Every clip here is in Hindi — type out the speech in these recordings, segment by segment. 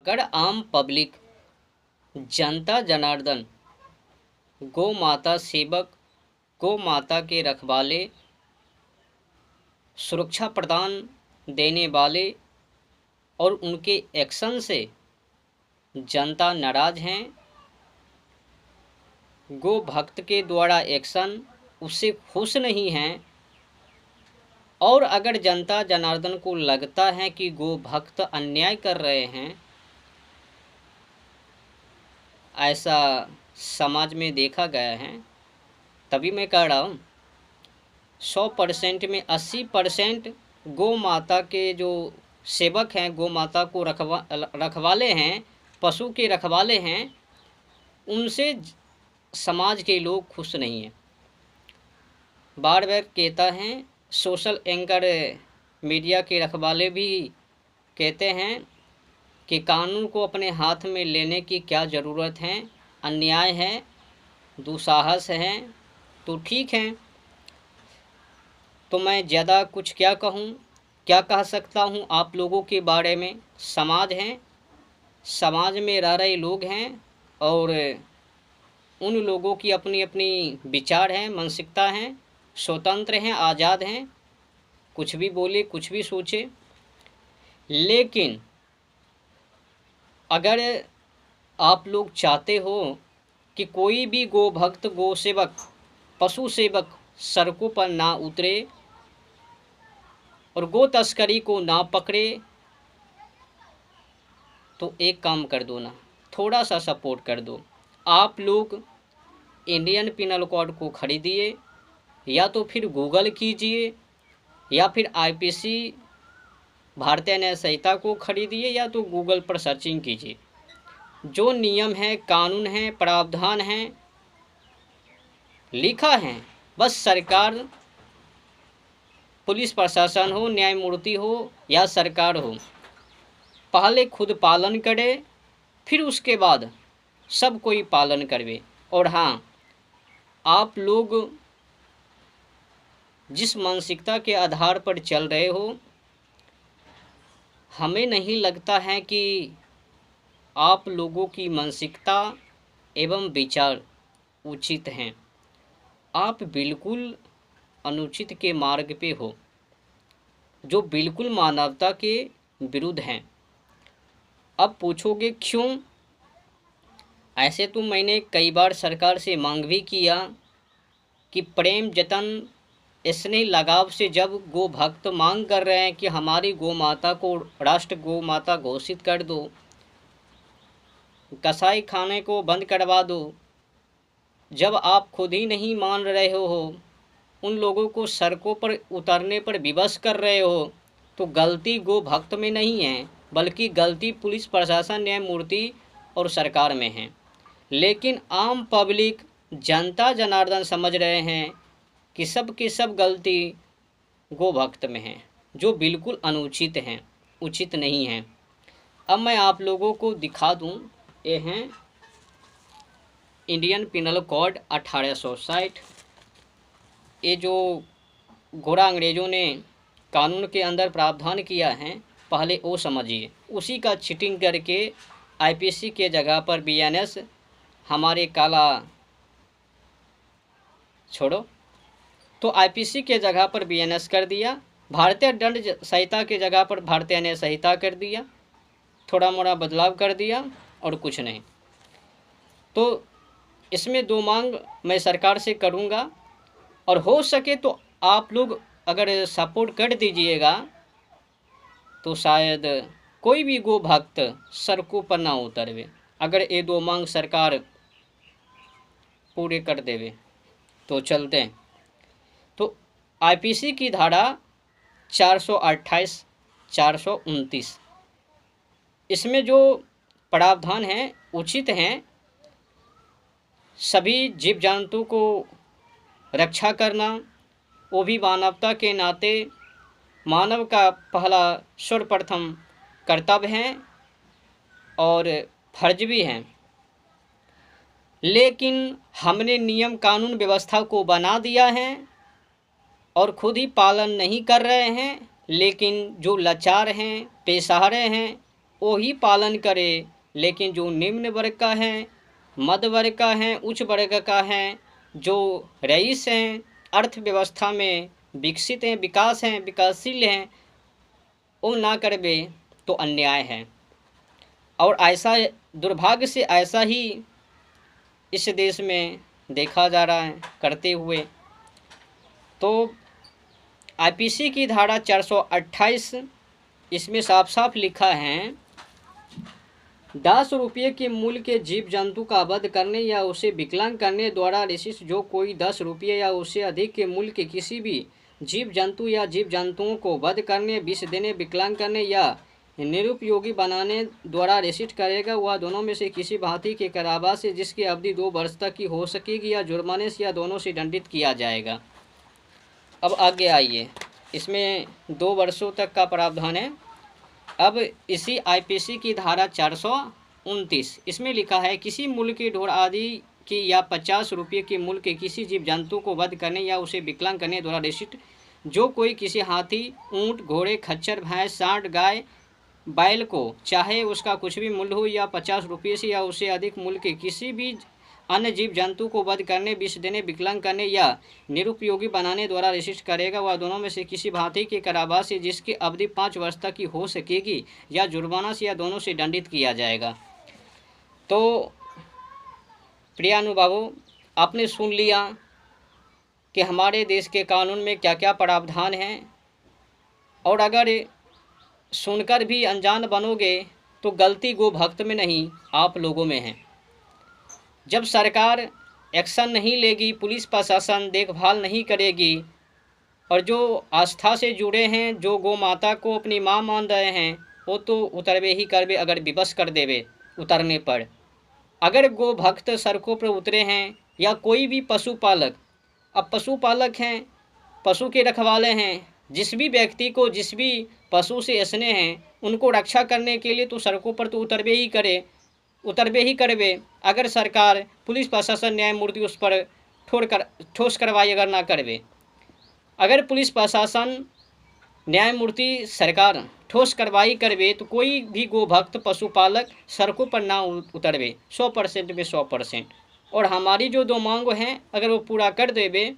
अगर आम पब्लिक, जनता जनार्दन, गौ माता सेवक, गौ माता के रखवाले, सुरक्षा प्रदान देने वाले और उनके एक्शन से जनता नाराज हैं, गो भक्त के द्वारा एक्शन उससे खुश नहीं हैं, और अगर जनता जनार्दन को लगता है कि गो भक्त अन्याय कर रहे हैं, ऐसा समाज में देखा गया है, तभी मैं कह रहा हूँ 100% में 80% गौ माता के जो सेवक हैं, गौ माता को रखवाले हैं, पशु के रखवाले हैं, उनसे समाज के लोग खुश नहीं हैं। बार बार कहता हैं, सोशल एंकर मीडिया के रखवाले भी कहते हैं कि कानून को अपने हाथ में लेने की क्या ज़रूरत है, अन्याय है, दुस्साहस है, तो ठीक है। तो मैं ज़्यादा कुछ क्या कहूँ, क्या कह सकता हूँ आप लोगों के बारे में। समाज हैं, समाज में रह रहे लोग हैं, और उन लोगों की अपनी अपनी विचार हैं, मानसिकता हैं, स्वतंत्र हैं, आज़ाद हैं, कुछ भी बोले, कुछ भी सोचे। लेकिन अगर आप लोग चाहते हो कि कोई भी गो भक्त, गो सेवक, पशु सेवक सड़कों पर ना उतरे और गो तस्करी को ना पकड़े, तो एक काम कर दो ना, थोड़ा सा सपोर्ट कर दो। आप लोग इंडियन पिनल कोड को खरीदिए, या तो फिर गूगल कीजिए, या फिर आईपीसी भारतीय न्याय संहिता को खरीदिए, या तो गूगल पर सर्चिंग कीजिए। जो नियम है, कानून है, प्रावधान है, लिखा है, बस सरकार, पुलिस प्रशासन हो, न्यायमूर्ति हो या सरकार हो, पहले खुद पालन करे, फिर उसके बाद सब कोई पालन करवे। और हाँ, आप लोग जिस मानसिकता के आधार पर चल रहे हो, हमें नहीं लगता है कि आप लोगों की मानसिकता एवं विचार उचित हैं। आप बिल्कुल अनुचित के मार्ग पे हो, जो बिल्कुल मानवता के विरुद्ध हैं। अब पूछोगे क्यों? ऐसे तो मैंने कई बार सरकार से मांग भी किया कि प्रेम, जतन, स्नेह, लगाव से जब गो भक्त मांग कर रहे हैं कि हमारी गौ माता को राष्ट्र गौ माता घोषित कर दो, कसाई खाने को बंद करवा दो, जब आप खुद ही नहीं मान रहे हो, उन लोगों को सड़कों पर उतरने पर विवश कर रहे हो, तो गलती गो भक्त में नहीं है, बल्कि गलती पुलिस प्रशासन, न्यायमूर्ति और सरकार में है। लेकिन आम पब्लिक, जनता जनार्दन समझ रहे हैं कि सब की सब गलती गो भक्त में है, जो बिल्कुल अनुचित हैं, उचित नहीं है। अब मैं आप लोगों को दिखा दूं, ये हैं इंडियन पिनल कोड 1860। ये जो गोरा अंग्रेज़ों ने कानून के अंदर प्रावधान किया है, पहले वो समझिए। उसी का चीटिंग करके आईपीसी के जगह पर बीएनएस, हमारे काला छोड़ो, तो आईपीसी के जगह पर बीएनएस कर दिया, भारतीय दंड संहिता के जगह पर भारतीय न्याय संहिता कर दिया, थोड़ा मोड़ा बदलाव कर दिया और कुछ नहीं। तो इसमें दो मांग मैं सरकार से करूँगा, और हो सके तो आप लोग अगर सपोर्ट कर दीजिएगा तो शायद कोई भी गो भक्त सड़कों पर ना उतरवे। अगर ये दो मांग सरकार पूरे कर देवे तो चलते हैं। तो आईपीसी की धारा 428, 429, इसमें जो प्रावधान हैं उचित हैं। सभी जीव जंतु को रक्षा करना, वो भी मानवता के नाते मानव का पहला सर्वप्रथम कर्तव्य है और फर्ज भी है। लेकिन हमने नियम कानून व्यवस्था को बना दिया है और खुद ही पालन नहीं कर रहे हैं, लेकिन जो लाचार हैं, बेसहारे हैं, वही पालन करे। लेकिन जो निम्न वर्ग का है, मध्य वर्ग का है, उच्च वर्ग का है, जो रईस हैं, अर्थव्यवस्था में विकसित हैं, विकास हैं, विकासशील हैं, वो ना करबे तो अन्याय है। और ऐसा दुर्भाग्य से ऐसा ही इस देश में देखा जा रहा है करते हुए। तो आईपीसी की धारा 428 इसमें साफ साफ लिखा है 10 रुपये के मूल्य के जीव जंतु का वध करने या उसे विकलांग करने द्वारा विशिष्ट जो कोई 10 रुपये या उससे अधिक के मूल्य के किसी भी जीव जंतु या जीव जंतुओं को वध करने, विष देने, विकलांग करने या निरुपयोगी बनाने द्वारा रेसिस्ट करेगा, वह दोनों में से किसी भांति के कारावास से जिसकी अवधि 2 वर्ष तक की हो सकेगी या जुर्माने से या दोनों से दंडित किया जाएगा। अब आगे आइए, इसमें 2 वर्षों तक का प्रावधान है। अब इसी आईपीसी की धारा 429 इसमें लिखा है किसी मूल्य के ढोर आदि की या 50 रुपये के मूल्य के किसी जीव जंतु को वध करने या उसे विकलांग करने द्वारा रेसिस्ट जो कोई किसी हाथी, ऊँट, घोड़े, खच्चर, भैंस, सांड, गाय, बैल को चाहे उसका कुछ भी मूल्य हो या 50 रुपये से या उससे अधिक मूल्य के किसी भी अन्य जीव जंतु को वध करने, विष देने, विकलांग करने या निरुपयोगी बनाने द्वारा रेसिस्ट करेगा, वह दोनों में से किसी भांति के कारावास से जिसकी अवधि 5 वर्ष तक की हो सकेगी या जुर्माना से या दोनों से दंडित किया जाएगा। तो प्रियानुभावों, आपने सुन लिया कि हमारे देश के कानून में क्या क्या प्रावधान हैं, और अगर सुनकर भी अनजान बनोगे तो गलती गो भक्त में नहीं, आप लोगों में है। जब सरकार एक्शन नहीं लेगी, पुलिस प्रशासन देखभाल नहीं करेगी, और जो आस्था से जुड़े हैं, जो गौ माता को अपनी माँ मान रहे हैं, वो तो उतरवे ही करवे अगर विवश कर देवे उतरने पर। अगर गो भक्त सड़कों पर उतरे हैं या कोई भी पशुपालक, अब पशुपालक हैं, पशु के रखवाले हैं, जिस भी व्यक्ति को जिस भी पशु से स्नेह हैं उनको रक्षा करने के लिए तो सड़कों पर तो उतरवे ही करवे। अगर सरकार, पुलिस प्रशासन, न्यायमूर्ति उस पर ठोस कार्रवाई अगर ना करवे, अगर पुलिस प्रशासन, न्यायमूर्ति, सरकार ठोस कार्रवाई करवे तो कोई भी गोभक्त पशुपालक सड़कों पर ना उतरवे, 100% में 100%। और हमारी जो 2 मांग हैं अगर वो पूरा कर देवे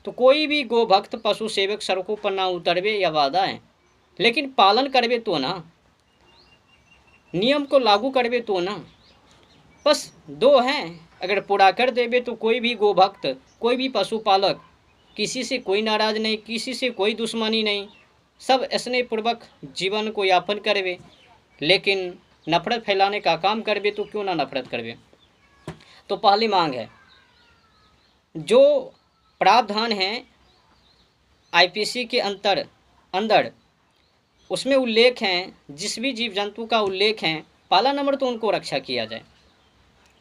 तो कोई भी गोभक्त पशु सेवक सड़कों पर ना उतरवे, यह वादा है। लेकिन पालन करवे तो ना, नियम को लागू करवे तो ना। बस 2 हैं, अगर पूरा कर देवे तो कोई भी गोभक्त, कोई भी पशुपालक, किसी से कोई नाराज नहीं, किसी से कोई दुश्मनी नहीं, सब स्नेहपूर्वक जीवन को यापन करवे। लेकिन नफरत फैलाने का काम करवे तो क्यों ना नफरत करवे। तो पहली मांग है, जो प्रावधान है आईपीसी के अंदर उसमें उल्लेख हैं, जिस भी जीव जंतु का उल्लेख है, पहला नंबर तो उनको रक्षा किया जाए,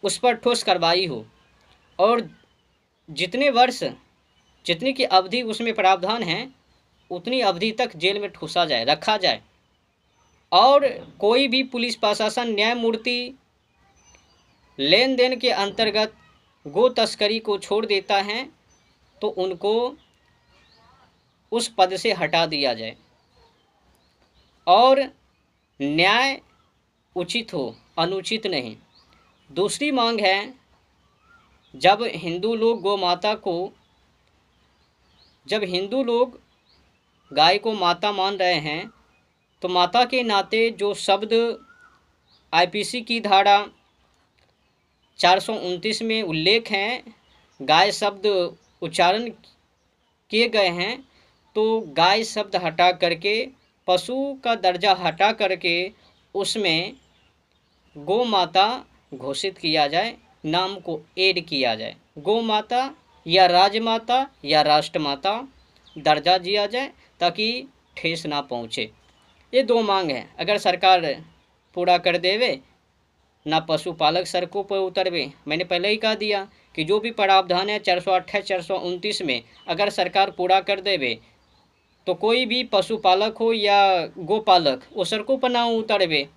उस पर ठोस कार्रवाई हो, और जितने वर्ष, जितनी की अवधि उसमें प्रावधान है उतनी अवधि तक जेल में ठूसा जाए, रखा जाए। और कोई भी पुलिस प्रशासन, न्यायमूर्ति लेन देन के अंतर्गत गो तस्करी को छोड़ देता है तो उनको उस पद से हटा दिया जाए, और न्याय उचित हो, अनुचित नहीं। दूसरी मांग है, जब हिंदू लोग गौ माता को, जब हिंदू लोग गाय को माता मान रहे हैं तो माता के नाते जो शब्द आईपीसी की धारा 429 में उल्लेख हैं, गाय शब्द उच्चारण किए गए हैं, तो गाय शब्द हटा करके, पशु का दर्जा हटा करके उसमें गौ माता घोषित किया जाए, नाम को ऐड किया जाए, गौ माता या राजमाता या राष्ट्रमाता दर्जा दिया जाए ताकि ठेस ना पहुँचे। ये 2 मांग है, अगर सरकार पूरा कर देवे ना पशुपालक सड़कों पर उतरवे। मैंने पहले ही कह दिया कि जो भी प्रावधान है 428, 429 में अगर सरकार पूरा कर देवे तो कोई भी पशुपालक हो या गोपालक वो सड़कों पर ना उतरवे,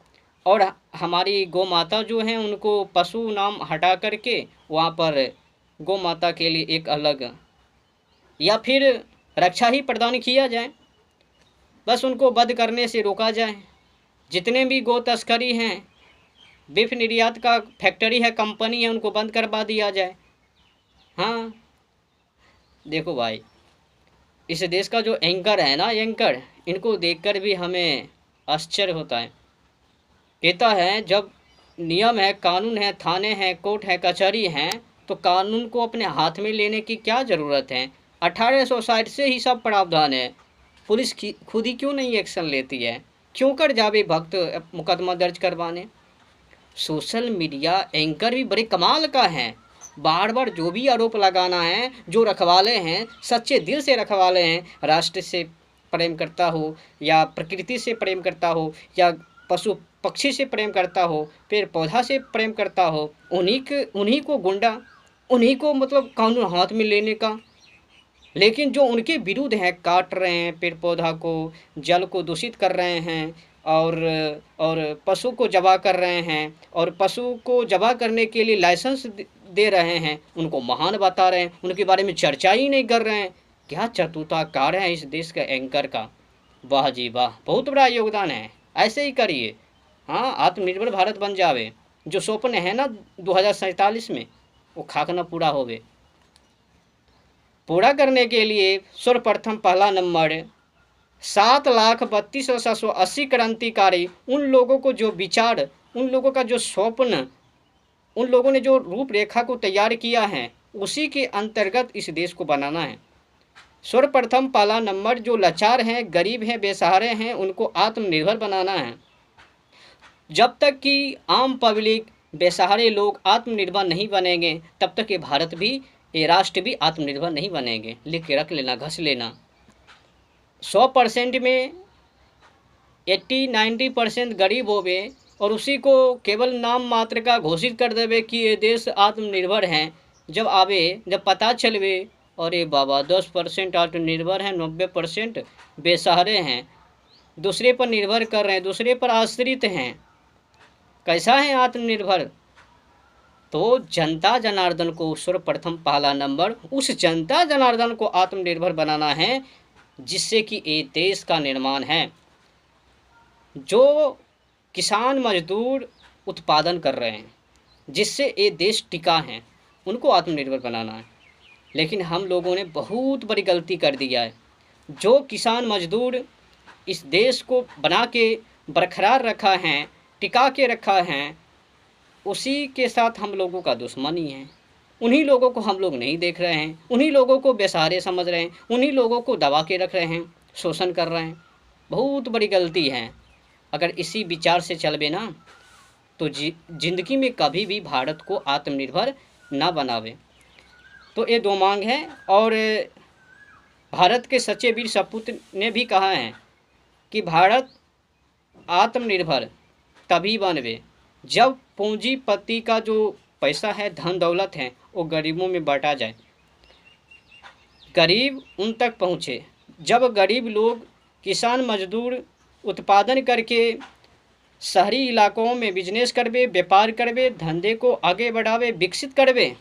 और हमारी गौ माता जो हैं उनको पशु नाम हटा करके वहाँ पर गौ माता के लिए एक अलग या फिर रक्षा ही प्रदान किया जाए, बस उनको वध करने से रोका जाए। जितने भी गो तस्करी हैं, बीफ निर्यात का फैक्ट्री है, कंपनी है, उनको बंद करवा दिया जाए। हाँ, देखो भाई, इस देश का जो एंकर है ना, एंकर, इनको देखकर भी हमें आश्चर्य होता है। कहता है जब नियम है, कानून है, थाने हैं, कोर्ट है, कचहरी हैं, तो कानून को अपने हाथ में लेने की क्या ज़रूरत है? 1860 से ही सब प्रावधान है। पुलिस खुद ही क्यों नहीं एक्शन लेती है? क्यों कर जावे भक्त मुकदमा दर्ज करवाने? सोशल मीडिया एंकर भी बड़े कमाल का है। बार बार जो भी आरोप लगाना है, जो रखवाले हैं, सच्चे दिल से रखवाले हैं, राष्ट्र से प्रेम करता हो, या प्रकृति से प्रेम करता हो, या पशु पक्षी से प्रेम करता हो, पेड़ पौधा से प्रेम करता हो, उन्हीं को गुंडा, उन्हीं को मतलब कानून हाथ में लेने का। लेकिन जो उनके विरुद्ध हैं, काट रहे हैं पेड़ पौधा को, जल को दूषित कर रहे हैं, और पशु को ज़बह कर रहे हैं, और पशु को ज़बह करने के लिए लाइसेंस दे रहे हैं, उनको महान बता रहे हैं, उनके बारे में चर्चा ही नहीं कर रहे हैं। क्या चतुरताकार है इस देश के एंकर का। वाह जी वाह, बहुत बड़ा योगदान है। ऐसे ही करिए। हाँ, आत्मनिर्भर भारत बन जावे। जो स्वप्न है ना 2047 में, वो खाकना पूरा होवे। पूरा करने के लिए सर्वप्रथम पहला नंबर 7,32,780 क्रांतिकारी, उन लोगों को जो विचार, उन लोगों का जो स्वप्न, उन लोगों ने जो रूपरेखा को तैयार किया है, उसी के अंतर्गत इस देश को बनाना है। सर्वप्रथम पहला नंबर जो लाचार हैं, गरीब हैं, बेसहारे हैं, उनको आत्मनिर्भर बनाना है। जब तक कि आम पब्लिक, बेसहारे लोग आत्मनिर्भर नहीं बनेंगे, तब तक ये भारत भी, ये राष्ट्र भी आत्मनिर्भर नहीं बनेंगे। लिख के रख लेना, घस लेना। 100% में 80-90% गरीब होवे, और उसी को केवल नाम मात्र का घोषित कर देवे कि ये देश आत्मनिर्भर हैं। जब पता चलवे, अरे बाबा 10% आत्मनिर्भर हैं, 90% बेसहारे हैं, दूसरे पर निर्भर कर रहे हैं, दूसरे पर आश्रित हैं। कैसा है आत्मनिर्भर? तो जनता जनार्दन को सर्वप्रथम पहला नंबर, उस जनता जनार्दन को आत्मनिर्भर बनाना है, जिससे कि ये देश का निर्माण है। जो किसान मजदूर उत्पादन कर रहे हैं, जिससे ये देश टिका है, उनको आत्मनिर्भर बनाना है। लेकिन हम लोगों ने बहुत बड़ी गलती कर दिया है। जो किसान मजदूर इस देश को बना के बरकरार रखा है, टिका के रखा है, उसी के साथ हम लोगों का दुश्मनी है। उन्हीं लोगों को हम लोग नहीं देख रहे हैं, उन्हीं लोगों को बेसहारे समझ रहे हैं, उन्हीं लोगों को दबा के रख रहे हैं, शोषण कर रहे हैं। बहुत बड़ी गलती है। अगर इसी विचार से चलबे ना, तो जिंदगी में कभी भी भारत को आत्मनिर्भर ना बनावे। तो ये दो मांग है। और भारत के सच्चे वीर सपूत ने भी कहा है कि भारत आत्मनिर्भर तभी बनवे जब पूंजीपति का जो पैसा है, धन दौलत है, वो गरीबों में बांटा जाए, गरीब उन तक पहुँचे। जब गरीब लोग, किसान मजदूर उत्पादन करके शहरी इलाकों में बिजनेस करवे, व्यापार करवे, धंधे को आगे बढ़ावे, विकसित करवे,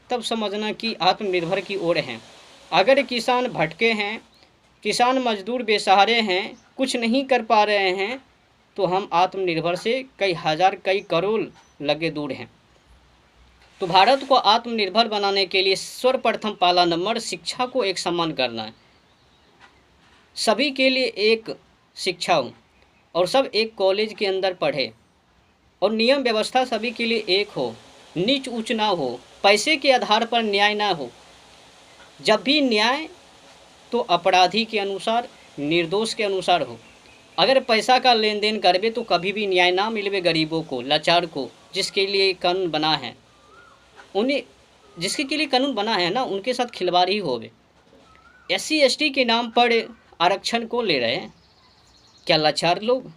तब समझना कि आत्मनिर्भर की ओर हैं। अगर किसान भटके हैं, किसान मजदूर बेसहारे हैं, कुछ नहीं कर पा रहे हैं, तो हम आत्मनिर्भर से कई हज़ार, कई करोड़ लगे दूर हैं। तो भारत को आत्मनिर्भर बनाने के लिए सर्वप्रथम पहला नंबर शिक्षा को एक समान करना है। सभी के लिए एक शिक्षा हो, और सब एक कॉलेज के अंदर पढ़े, और नियम व्यवस्था सभी के लिए एक हो, नीच ऊंच ना हो, पैसे के आधार पर न्याय ना हो। जब भी न्याय, तो अपराधी के अनुसार, निर्दोष के अनुसार हो। अगर पैसा का लेन देन करबे तो कभी भी न्याय ना मिलवे गरीबों को, लाचार को, जिसके लिए कानून बना है, उन्हें जिसके के लिए कानून बना है ना, उनके साथ खिलवाड़ ही होवे। SC ST के नाम पर आरक्षण को ले रहे हैं, क्या लाचार लोग?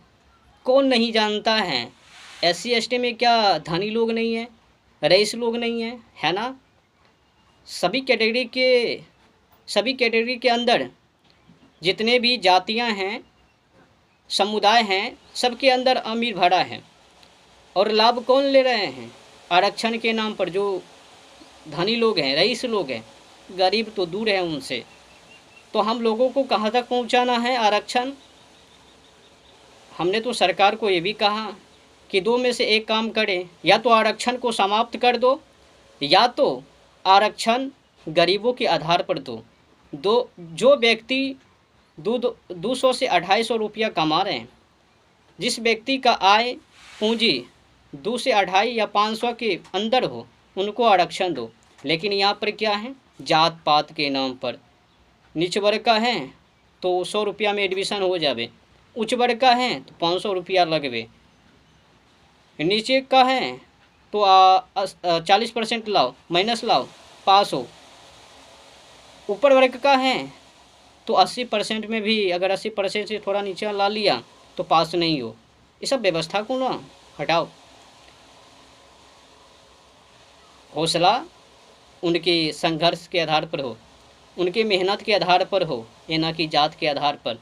कौन नहीं जानता है SC ST में क्या धनी लोग नहीं हैं, रईस लोग नहीं हैं, है ना? सभी कैटेगरी के अंदर जितने भी जातियां हैं, समुदाय हैं, सबके अंदर अमीर भरा है। और लाभ कौन ले रहे हैं? आरक्षण के नाम पर जो धनी लोग हैं, रईस लोग हैं, गरीब तो दूर है उनसे। तो हम लोगों को कहाँ तक पहुँचाना है आरक्षण? हमने तो सरकार को ये भी कहा कि दो में से एक काम करें, या तो आरक्षण को समाप्त कर दो, या तो आरक्षण गरीबों के आधार पर दो। जो व्यक्ति 200 से 250 रुपया कमा रहे हैं, जिस व्यक्ति का आय पूंजी 2 से 2.5 या 500 के अंदर हो, उनको आरक्षण दो। लेकिन यहाँ पर क्या है, जात पात के नाम पर। नीच वर्ग का है तो 100 रुपया में एडमिशन हो जावे, उच्च वर्ग का है तो 500 रुपया लगवे, नीचे का है तो 40% लाओ, माइनस लाओ, पास हो। ऊपर वर्ग का है तो 80% में भी अगर 80% से थोड़ा नीचे ला लिया तो पास नहीं हो। ये सब व्यवस्था को ना हटाओ। हौसला उनके संघर्ष के आधार पर हो, उनके मेहनत के आधार पर हो, ये ना कि जात के आधार पर।